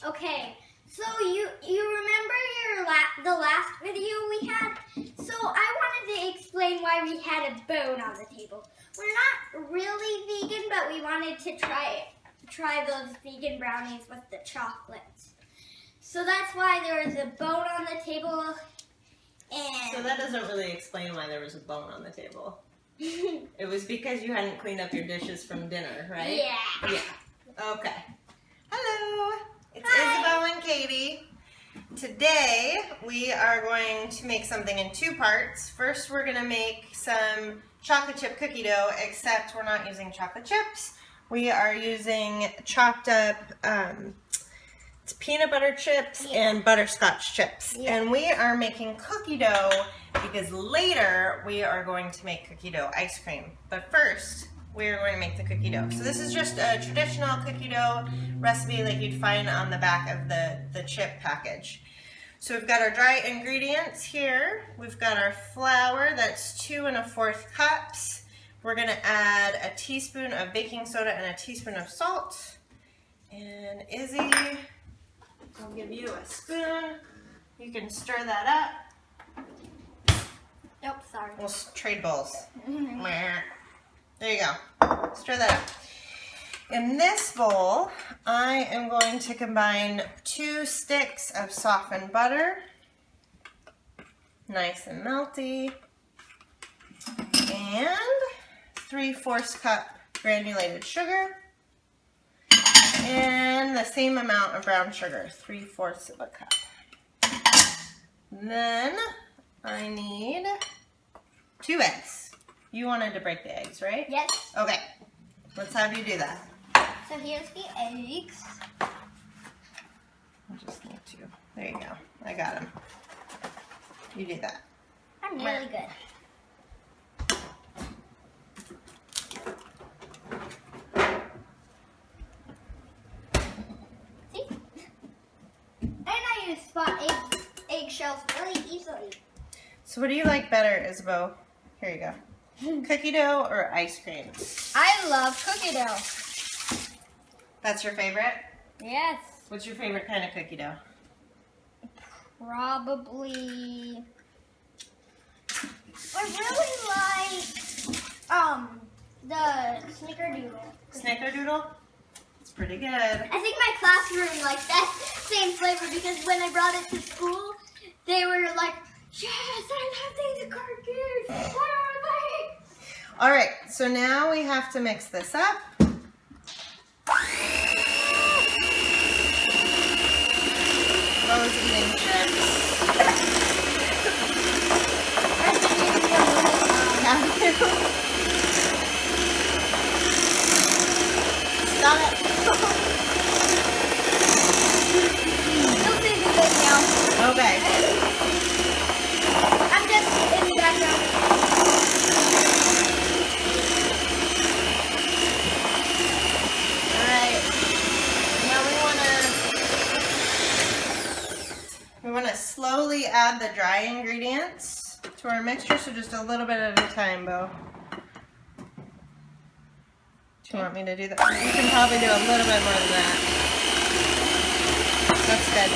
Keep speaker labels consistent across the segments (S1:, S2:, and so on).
S1: Okay, so you remember the last video we had? So I wanted to explain why we had a bone on the table. We're not really vegan, but we wanted to try those vegan brownies with the chocolate. So that's why there was a bone on the table. And
S2: so that doesn't really explain why there was a bone on the table. It was because you hadn't cleaned up your dishes from dinner, right?
S1: Yeah.
S2: Yeah. Okay. Hello. It's
S1: Hi.
S2: Isabeau and Katie. Today we are going to make something in two parts. First we're going to make some chocolate chip cookie dough, except we're not using chocolate chips. We are using chopped up it's peanut butter chips and butterscotch chips.
S1: Yeah.
S2: And we are making cookie dough because later we are going to make cookie dough ice cream. But first, we are going to make the cookie dough. So this is just a traditional cookie dough recipe like you'd find on the back of the chip package. So we've got our dry ingredients here. We've got our flour, that's 2 1/4 cups. We're gonna add a teaspoon of baking soda and a teaspoon of salt. And Izzy, I'll give you a spoon. You can stir that up.
S1: Nope, sorry.
S2: We'll trade bowls. There you go. Stir that up. In this bowl, I am going to combine 2 sticks of softened butter, nice and melty, and 3/4 cup granulated sugar, and the same amount of brown sugar, 3/4 of a cup. Then I need 2 eggs. You wanted to break the eggs, right?
S1: Yes.
S2: Okay, let's have you do that.
S1: So here's the eggs.
S2: I just need to. There you go. I got them. You do that.
S1: I'm really good. See? And I use spot eggshells really easily.
S2: So what do you like better, Isabeau? Here you go. Cookie dough or ice cream?
S1: I love cookie dough.
S2: That's your favorite?
S1: Yes.
S2: What's your favorite kind of cookie dough?
S1: Probably. I really like the snickerdoodle.
S2: Snickerdoodle? It's pretty good.
S1: I think my classroom liked that same flavor because when I brought it to school, they were like, "Yes, I love these cookies. What are they?"
S2: All right, so now we have to mix this up. Rose eating chips. Stop it.
S1: Don't say the good now.
S2: Okay.
S1: I'm just in the background.
S2: All right. Now we want to slowly add the dry ingredients to our mixture, so just a little bit at a time, Bo. Do you want me to do that? You can probably do a little bit more than that. That's good.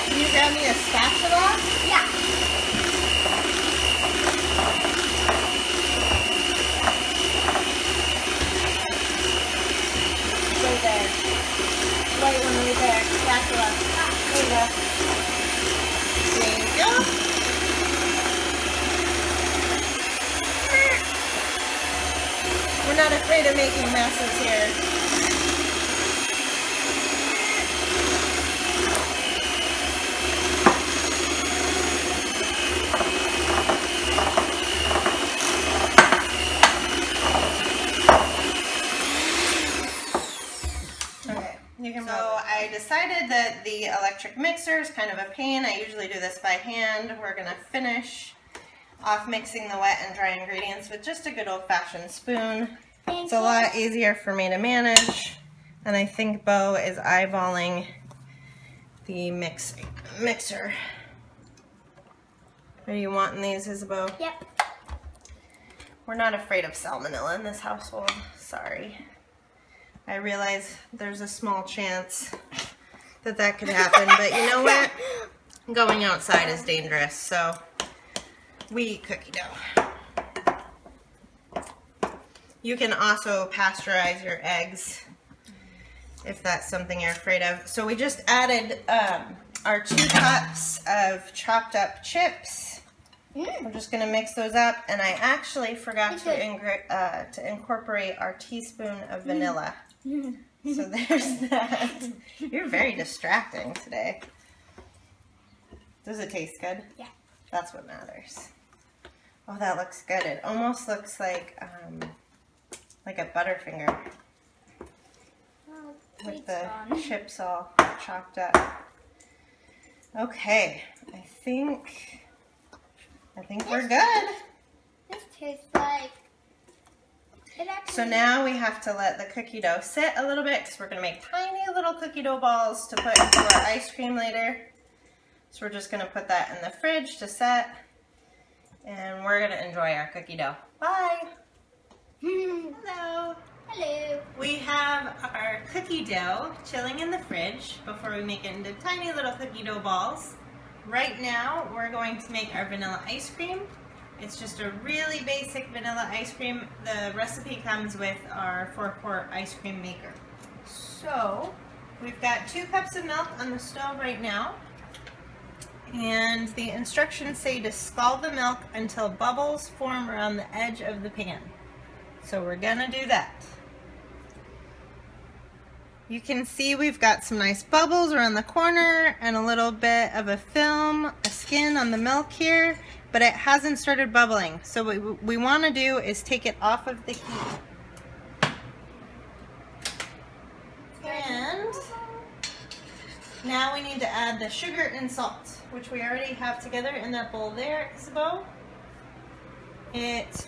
S2: Can you grab me a spatula?
S1: Yeah.
S2: Right there. Right one right there. Spatula. There you go. There you go. We're not afraid of making messes here. Okay, you can. So I decided that the electric mixer is kind of a pain. I usually do this by hand. We're gonna finish off mixing the wet and dry ingredients with just a good old-fashioned spoon. It's a lot easier for me to manage, and I think Bo is eyeballing the mixer. Are you wanting these, Isabeau?
S1: Yep.
S2: We're not afraid of salmonella in this household. Sorry. I realize there's a small chance that that could happen, but you know what? Going outside is dangerous, so we eat cookie dough. You can also pasteurize your eggs if that's something you're afraid of. So we just added our 2 cups of chopped up chips. We're just going to mix those up, and I actually forgot to incorporate our teaspoon of vanilla. So there's that. You're very distracting today. Does it taste good?
S1: Yeah.
S2: That's what matters. Oh, that looks good. It almost looks like a Butterfinger with the chips all chopped up. Okay, I think we're good.
S1: This tastes like it actually.
S2: So now we have to let the cookie dough sit a little bit because we're going to make tiny little cookie dough balls to put into our ice cream later. So we're just going to put that in the fridge to set, and we're going to enjoy our cookie dough. Bye! Hello!
S1: Hello.
S2: We have our cookie dough chilling in the fridge before we make it into tiny little cookie dough balls. Right now, we're going to make our vanilla ice cream. It's just a really basic vanilla ice cream. The recipe comes with our 4-quart ice cream maker. So, we've got 2 cups of milk on the stove right now. And the instructions say to scald the milk until bubbles form around the edge of the pan. So we're gonna do that. You can see we've got some nice bubbles around the corner and a little bit of a film, a skin on the milk here, but it hasn't started bubbling. So what we want to do is take it off of the heat. And now we need to add the sugar and salt, which we already have together in that bowl there, Isabeau. It's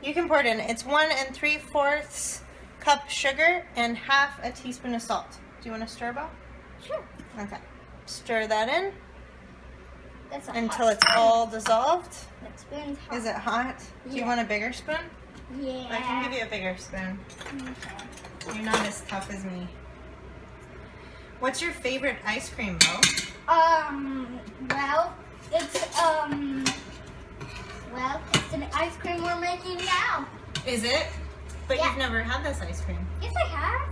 S2: you can pour it in. It's 1 3/4 cup sugar and half a teaspoon of salt. Do you want to stir, Bo?
S1: Sure.
S2: Okay. Stir that in until
S1: hot
S2: it's all dissolved.
S1: That spoon's hot.
S2: Is it hot?
S1: Yeah.
S2: Do you want a bigger spoon?
S1: Yeah.
S2: I can give you a bigger spoon.
S1: Okay.
S2: You're not as tough as me. What's your favorite ice cream, Bo?
S1: Well, it's an ice cream we're making now.
S2: Is it? But
S1: Yeah.
S2: you've never had this ice cream.
S1: Yes, I have.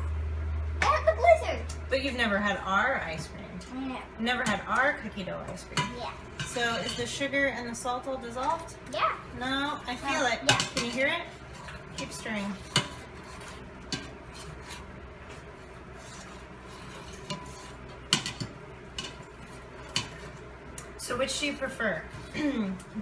S1: I have the blizzard.
S2: But you've never had our ice cream.
S1: No.
S2: Never had our cookie dough ice cream.
S1: Yeah.
S2: So is the sugar and the salt all dissolved?
S1: Yeah.
S2: No, I feel it.
S1: Yeah.
S2: Can you hear it? Keep stirring. So which do you prefer?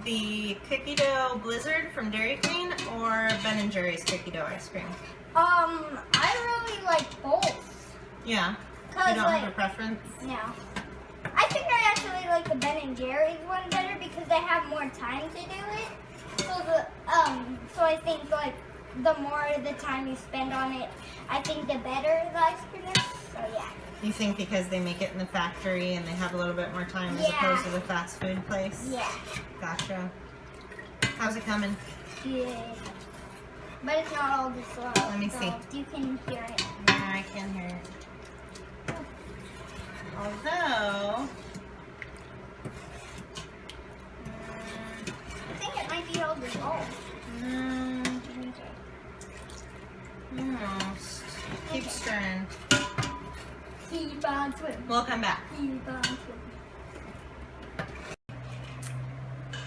S2: The cookie dough blizzard from Dairy Queen or Ben & Jerry's cookie dough ice cream?
S1: I really like both.
S2: Yeah.
S1: Cause
S2: You don't have a preference?
S1: No. I think I actually like the Ben & Jerry's one better because they have more time to do it. So I think like the more the time you spend on it, I think the better the ice cream is. So yeah.
S2: You think because they make it in the factory and they have a little bit more time as opposed to the fast food place?
S1: Yeah.
S2: Gotcha. How's it coming?
S1: Good. But it's not all this slow.
S2: Let me
S1: so
S2: see.
S1: You can hear it.
S2: Yeah, I can hear it. Although,
S1: I think it might be all dissolved.
S2: Almost. Keep stirring.
S1: Keep on swimming.
S2: We'll come back.
S1: Keep on swimming.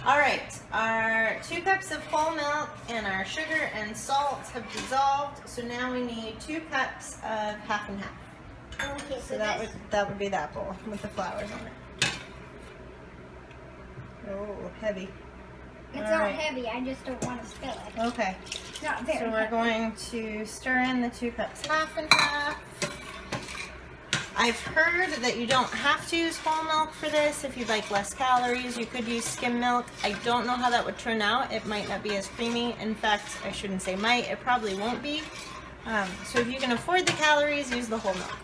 S2: All right, our 2 cups of whole milk and our sugar and salt have dissolved. So now we need 2 cups of half and half.
S1: Okay,
S2: So that would be that bowl with the flowers on it. Oh, heavy.
S1: It's
S2: All
S1: not
S2: right.
S1: heavy. I just don't want to spill it.
S2: Okay.
S1: It's not very
S2: So we're
S1: heavy.
S2: going to stir in the 2 cups half and half. I've heard that you don't have to use whole milk for this. If you'd like less calories, you could use skim milk. I don't know how that would turn out. It might not be as creamy. In fact, I shouldn't say might. It probably won't be. So if you can afford the calories, use the whole milk.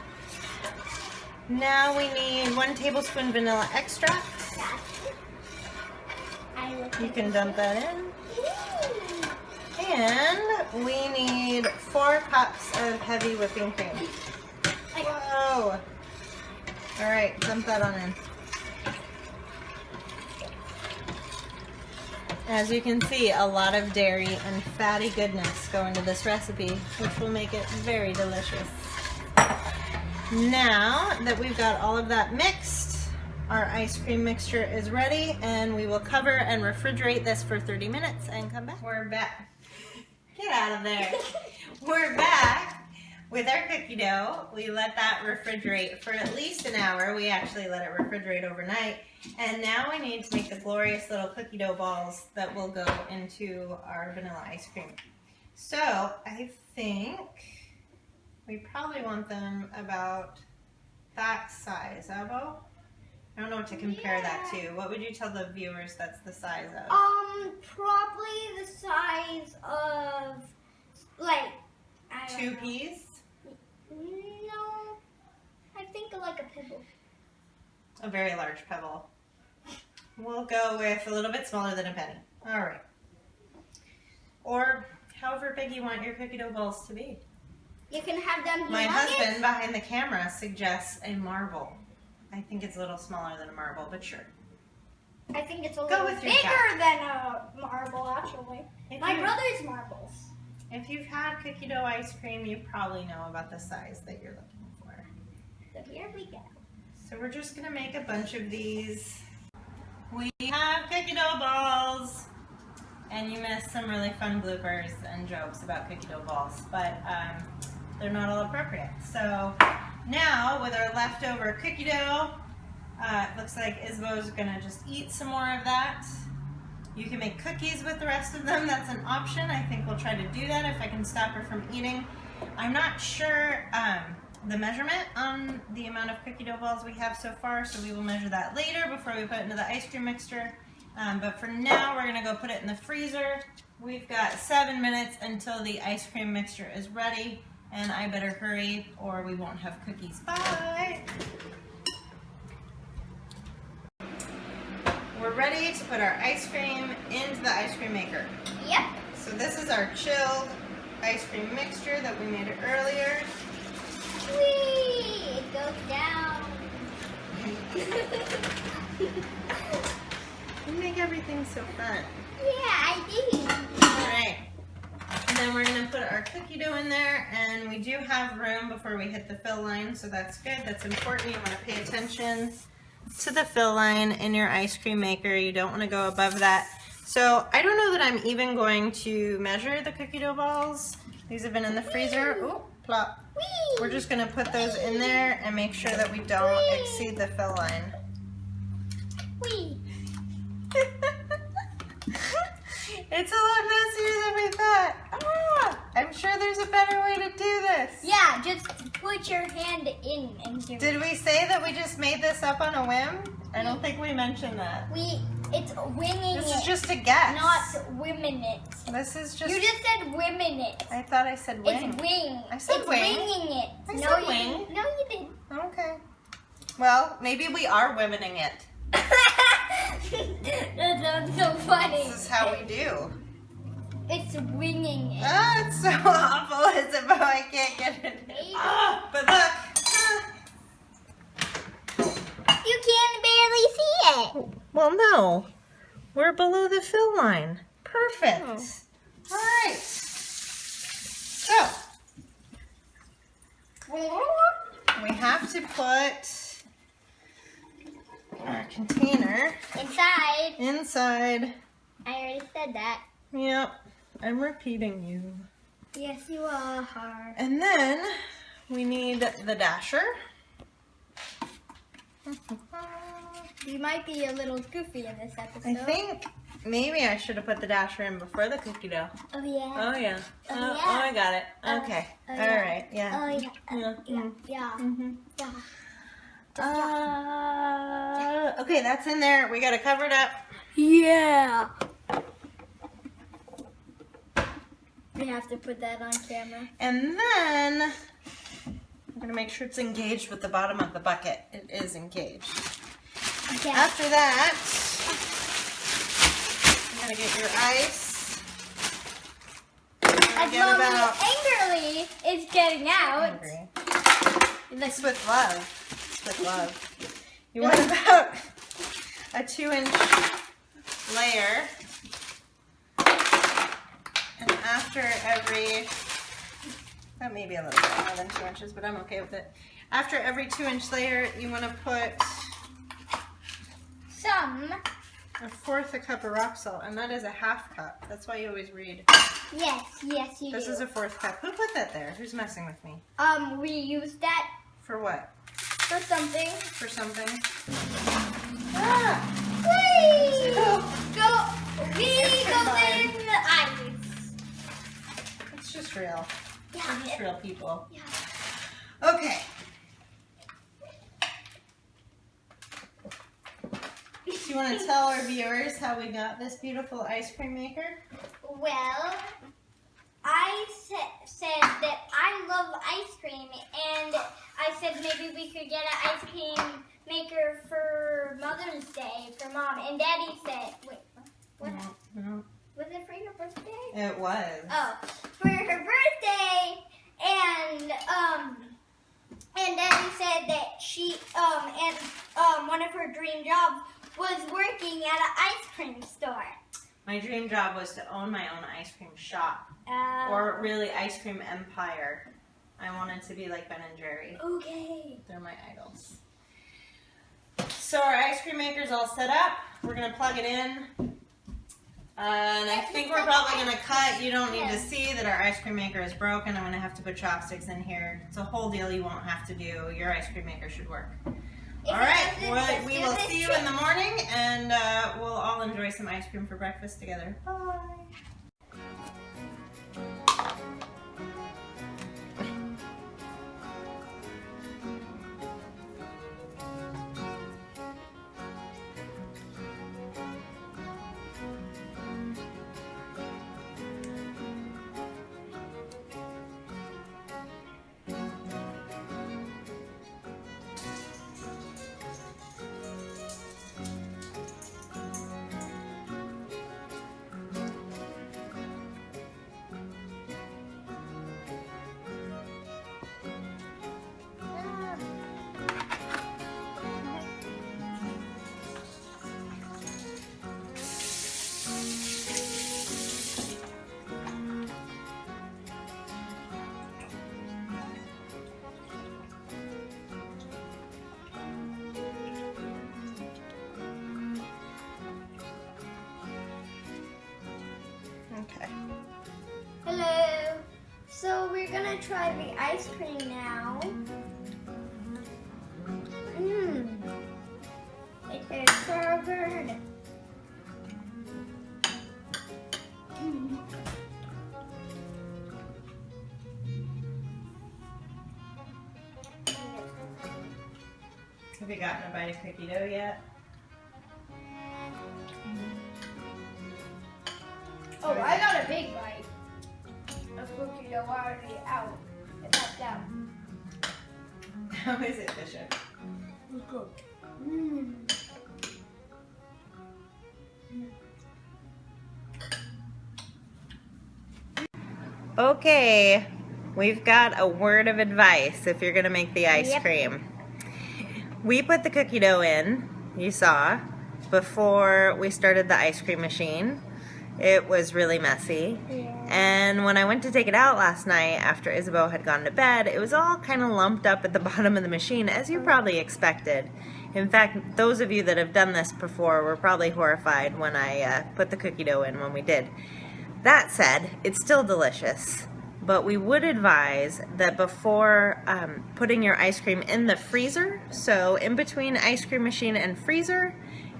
S2: Now we need 1 tablespoon vanilla extract. You can dump that in. And we need 4 cups of heavy whipping cream. Whoa. All right, dump that on in. As you can see, a lot of dairy and fatty goodness go into this recipe, which will make it very delicious. Now that we've got all of that mixed, our ice cream mixture is ready, and we will cover and refrigerate this for 30 minutes and come back. We're back. Get out of there. We're back with our cookie dough. We let that refrigerate for at least an hour. We actually let it refrigerate overnight. And now we need to make the glorious little cookie dough balls that will go into our vanilla ice cream. So I think we probably want them about that size, Isabeau? I don't know what to compare that to. What would you tell the viewers that's the size of?
S1: Probably the size of, like, I don't
S2: 2
S1: know.
S2: peas?
S1: No, I think like a pebble.
S2: A very large pebble. We'll go with a little bit smaller than a penny. All right. Or however big you want your cookie dough balls to be.
S1: You can have them.
S2: My husband behind the camera suggests a marble. I think it's a little smaller than a marble, but sure.
S1: I think it's a
S2: Go
S1: little
S2: with your
S1: bigger
S2: gut.
S1: than a marble, actually. My brother's marbles.
S2: If you've had cookie dough ice cream, you probably know about the size that you're looking for.
S1: So here we go.
S2: So we're just gonna make a bunch of these. We have cookie dough balls. And you missed some really fun bloopers and jokes about cookie dough balls, but they're not all appropriate. So now with our leftover cookie dough, it looks like Isabeau's gonna just eat some more of that. You can make cookies with the rest of them. That's an option. I think we'll try to do that if I can stop her from eating. I'm not sure the measurement on the amount of cookie dough balls we have so far, so we will measure that later before we put it into the ice cream mixture. But for now, we're gonna go put it in the freezer. We've got 7 minutes until the ice cream mixture is ready, and I better hurry or we won't have cookies. Bye! We're ready to put our ice cream into the ice cream maker.
S1: Yep.
S2: So this is our chilled ice cream mixture that we made earlier.
S1: Whee! It goes down.
S2: You make everything so fun.
S1: Yeah, I did.
S2: Alright. And then we're going to put our cookie dough in there, and we do have room before we hit the fill line, so that's good. That's important. You want to pay attention to the fill line in your ice cream maker. You don't want to go above that. So I don't know that I'm even going to measure the cookie dough balls. These have been in the freezer. Ooh, plop.
S1: Whee!
S2: We're just going to put those in there and make sure that we don't exceed the fill line.
S1: Whee!
S2: It's a lot messier than we thought. Ah, I'm sure there's a better way to do this.
S1: Yeah, just put your hand in and do it.
S2: Did we say that we just made this up on a whim? I don't think we mentioned that.
S1: It's winging it.
S2: This is just a guess.
S1: Not women it.
S2: This is just.
S1: You just said women it.
S2: I thought I said wing.
S1: It's wing.
S2: I said
S1: it's
S2: wing.
S1: winging it.
S2: I
S1: no,
S2: said
S1: you
S2: wing.
S1: didn't. No, you didn't.
S2: Okay. Well, maybe we are womening it.
S1: That sounds so funny.
S2: This is how we do.
S1: It's winging it.
S2: Oh, it's so awful, Isabeau. I can't get it. Oh, but look.
S1: You can barely see it.
S2: Well, no. We're below the fill line. Perfect.
S1: Oh.
S2: All right. So, we have to put our container
S1: Inside.
S2: inside.
S1: I already said that.
S2: Yep. I'm repeating you.
S1: Yes, you are.
S2: And then we need the dasher.
S1: You might be a little goofy in this episode.
S2: I think maybe I should have put the dasher in before the cookie dough.
S1: Oh, yeah.
S2: Oh, yeah.
S1: Oh,
S2: Oh,
S1: yeah.
S2: I got it. Okay.
S1: Oh,
S2: All
S1: yeah.
S2: right. Yeah.
S1: Oh, yeah.
S2: Yeah.
S1: Yeah. Yeah.
S2: Mm-hmm.
S1: Yeah.
S2: Okay, that's in there. We got to cover it up.
S1: Yeah. We have to put that on camera.
S2: And then I'm going to make sure it's engaged with the bottom of the bucket. It is engaged.
S1: Okay.
S2: After that, you're going to get your ice.
S1: As
S2: get
S1: Mommy
S2: about...
S1: angrily is getting out.
S2: Hungry.
S1: The
S2: It's with love. It's with love. You want about a 2-inch layer. And after every, that may be a little bit more than 2 inches, but I'm okay with it. After every 2-inch layer, you want to put
S1: some.
S2: 1/4 cup of rock salt, and that is a 1/2 cup. That's why you always read.
S1: Yes, you
S2: This
S1: do.
S2: is a 1/4 cup. Who put that there? Who's messing with me?
S1: We used that
S2: For what?
S1: for something.
S2: For something?
S1: Ah, please
S2: Oh.
S1: go. We go
S2: fine.
S1: in the ice.
S2: It's just real.
S1: Yeah.
S2: We're just real people.
S1: Yeah.
S2: Okay. Do you want to tell our viewers how we got this beautiful ice cream maker?
S1: Well, I said that I love ice cream, and I said maybe we could get an ice cream maker for Mother's Day for Mom. And Daddy said, wait, what?
S2: No.
S1: Was it for your birthday?
S2: It was.
S1: Oh, for her birthday, and Daddy said that she one of her dream jobs was working at an ice cream store.
S2: My dream job was to own my own ice cream shop, or really ice cream empire. I wanted to be like Ben and Jerry.
S1: Okay.
S2: They're my idols. So our ice cream maker's all set up. We're gonna plug it in. And I think we're probably going to cut. You don't need to see that our ice cream maker is broken. I'm going to have to put chopsticks in here. It's a whole deal you won't have to do. Your ice cream maker should work. All right, we will see you in the morning, and we'll all enjoy some ice cream for breakfast together. Bye. Okay.
S1: Hello. So we're gonna try the ice cream now. It is so good.
S2: Have you gotten a bite of cookie dough yet?
S1: Oh, I got a big bite of cookie dough already out. It popped out.
S2: How is it, Bishop?
S1: It's good.
S2: Okay, we've got a word of advice if you're going to make the ice cream. We put the cookie dough in, you saw, before we started the ice cream machine. It was really messy.
S1: Yeah.
S2: And when I went to take it out last night after Isabeau had gone to bed, it was all kind of lumped up at the bottom of the machine, as you probably expected. In fact, those of you that have done this before were probably horrified when I put the cookie dough in when we did. That said, it's still delicious, but we would advise that before putting your ice cream in the freezer, so in between ice cream machine and freezer,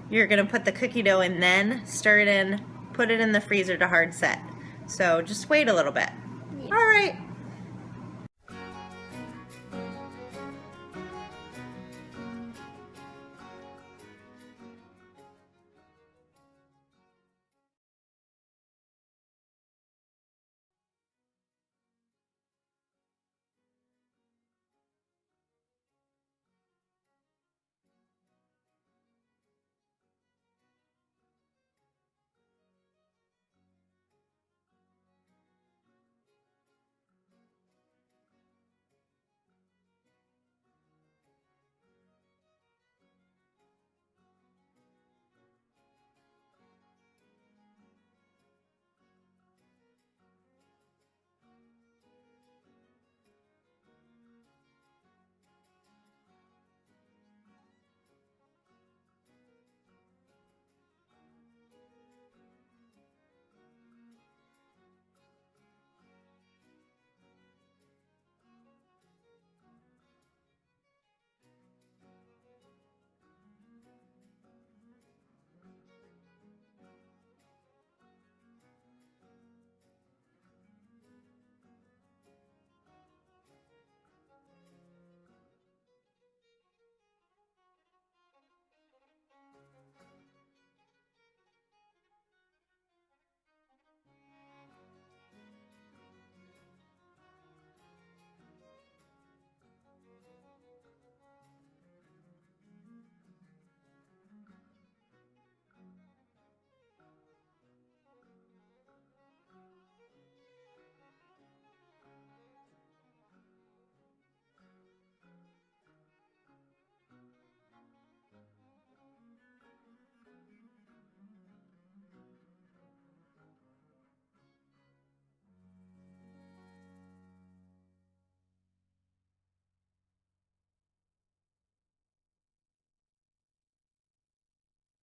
S2: you're going to put the cookie dough in, then stir it in, put it in the freezer to hard set. So just wait a little bit.
S1: Yeah.
S2: All right.